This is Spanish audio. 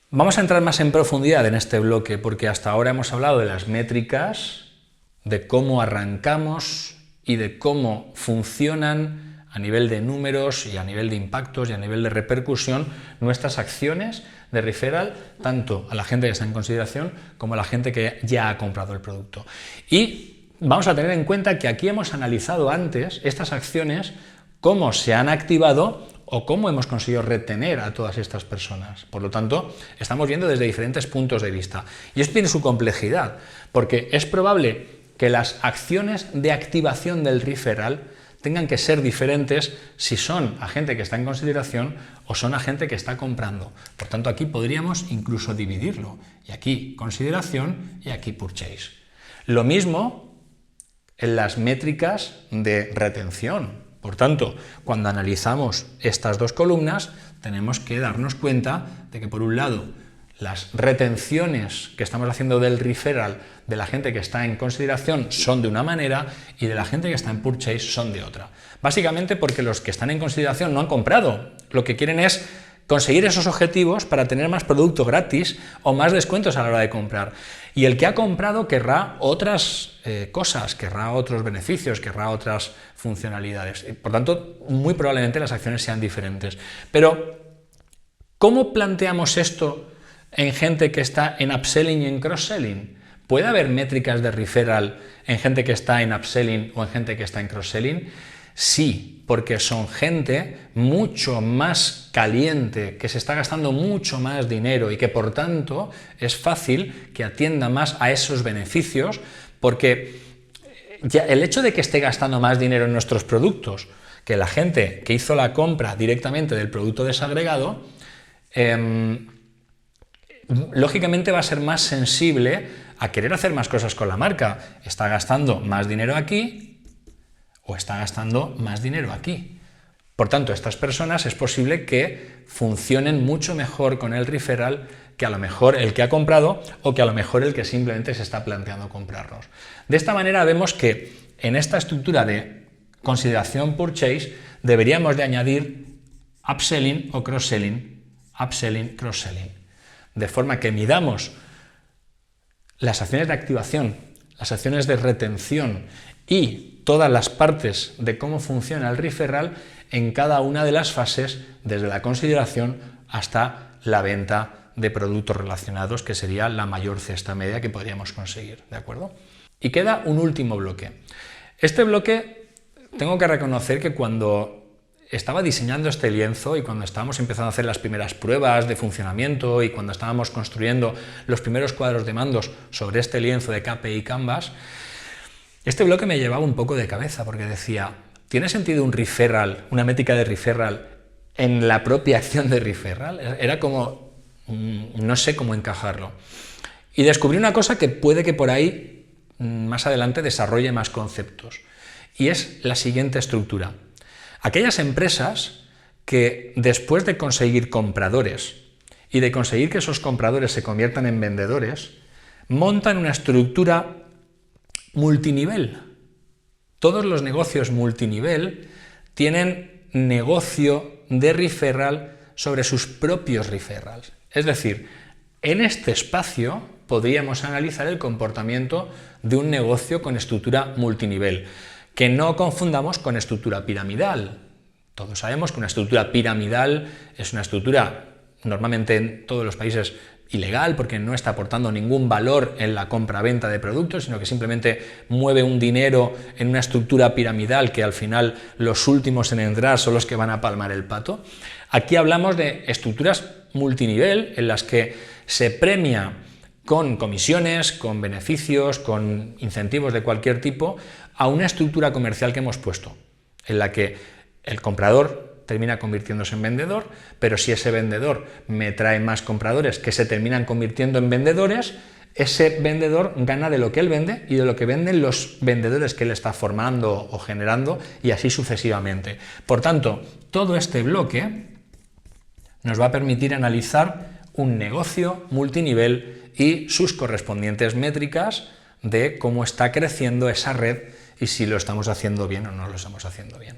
Vamos a entrar más en profundidad en este bloque, porque hasta ahora hemos hablado de las métricas, de cómo arrancamos y de cómo funcionan a nivel de números y a nivel de impactos y a nivel de repercusión nuestras acciones de referral, tanto a la gente que está en consideración como a la gente que ya ha comprado el producto. Y vamos a tener en cuenta que aquí hemos analizado antes estas acciones, cómo se han activado o cómo hemos conseguido retener a todas estas personas. Por lo tanto, estamos viendo desde diferentes puntos de vista. Y esto tiene su complejidad, porque es probable que las acciones de activación del referral tengan que ser diferentes si son a gente que está en consideración o son a gente que está comprando. Por tanto, aquí podríamos incluso dividirlo. Y aquí consideración y aquí purchase. Lo mismo en las métricas de retención. Por tanto, cuando analizamos estas dos columnas, tenemos que darnos cuenta de que, por un lado, las retenciones que estamos haciendo del referral de la gente que está en consideración son de una manera y de la gente que está en purchase son de otra. Básicamente porque los que están en consideración no han comprado. Lo que quieren es conseguir esos objetivos para tener más producto gratis o más descuentos a la hora de comprar. Y el que ha comprado querrá otras cosas, querrá otros beneficios, querrá otras funcionalidades. Y por tanto, muy probablemente las acciones sean diferentes. Pero, ¿cómo planteamos esto en gente que está en upselling y en cross-selling? ¿Puede haber métricas de referral en gente que está en upselling o en gente que está en cross-selling? Sí, porque son gente mucho más caliente, que se está gastando mucho más dinero y que por tanto es fácil que atienda más a esos beneficios, porque ya el hecho de que esté gastando más dinero en nuestros productos que la gente que hizo la compra directamente del producto desagregado, lógicamente va a ser más sensible a querer hacer más cosas con la marca. Está gastando más dinero aquí o está gastando más dinero aquí. Por tanto, estas personas es posible que funcionen mucho mejor con el referral que a lo mejor el que ha comprado o que a lo mejor el que simplemente se está planteando comprarnos. De esta manera vemos que en esta estructura de consideración purchase deberíamos de añadir upselling o cross-selling, upselling, cross-selling, de forma que midamos las acciones de activación, las acciones de retención y todas las partes de cómo funciona el referral en cada una de las fases, desde la consideración hasta la venta de productos relacionados, que sería la mayor cesta media que podríamos conseguir, ¿de acuerdo? Y queda un último bloque. Este bloque, tengo que reconocer que cuando estaba diseñando este lienzo y cuando estábamos empezando a hacer las primeras pruebas de funcionamiento y cuando estábamos construyendo los primeros cuadros de mandos sobre este lienzo de KPI Canvas, este bloque me llevaba un poco de cabeza porque decía, ¿tiene sentido un referral, una métrica de referral en la propia acción de referral? Era como, no sé cómo encajarlo. Y descubrí una cosa que puede que por ahí más adelante desarrolle más conceptos, y es la siguiente estructura. Aquellas empresas que después de conseguir compradores y de conseguir que esos compradores se conviertan en vendedores, montan una estructura multinivel. Todos los negocios multinivel tienen negocio de referral sobre sus propios referrals. Es decir, en este espacio podríamos analizar el comportamiento de un negocio con estructura multinivel, que no confundamos con estructura piramidal. Todos sabemos que una estructura piramidal es una estructura normalmente en todos los países ilegal, porque no está aportando ningún valor en la compra-venta de productos, sino que simplemente mueve un dinero en una estructura piramidal que al final los últimos en entrar son los que van a palmar el pato. Aquí hablamos de estructuras multinivel en las que se premia con comisiones, con beneficios, con incentivos de cualquier tipo a una estructura comercial que hemos puesto, en la que el comprador termina convirtiéndose en vendedor, pero si ese vendedor me trae más compradores que se terminan convirtiendo en vendedores, ese vendedor gana de lo que él vende y de lo que venden los vendedores que él está formando o generando, y así sucesivamente. Por tanto, todo este bloque nos va a permitir analizar un negocio multinivel y sus correspondientes métricas de cómo está creciendo esa red y si lo estamos haciendo bien o no lo estamos haciendo bien.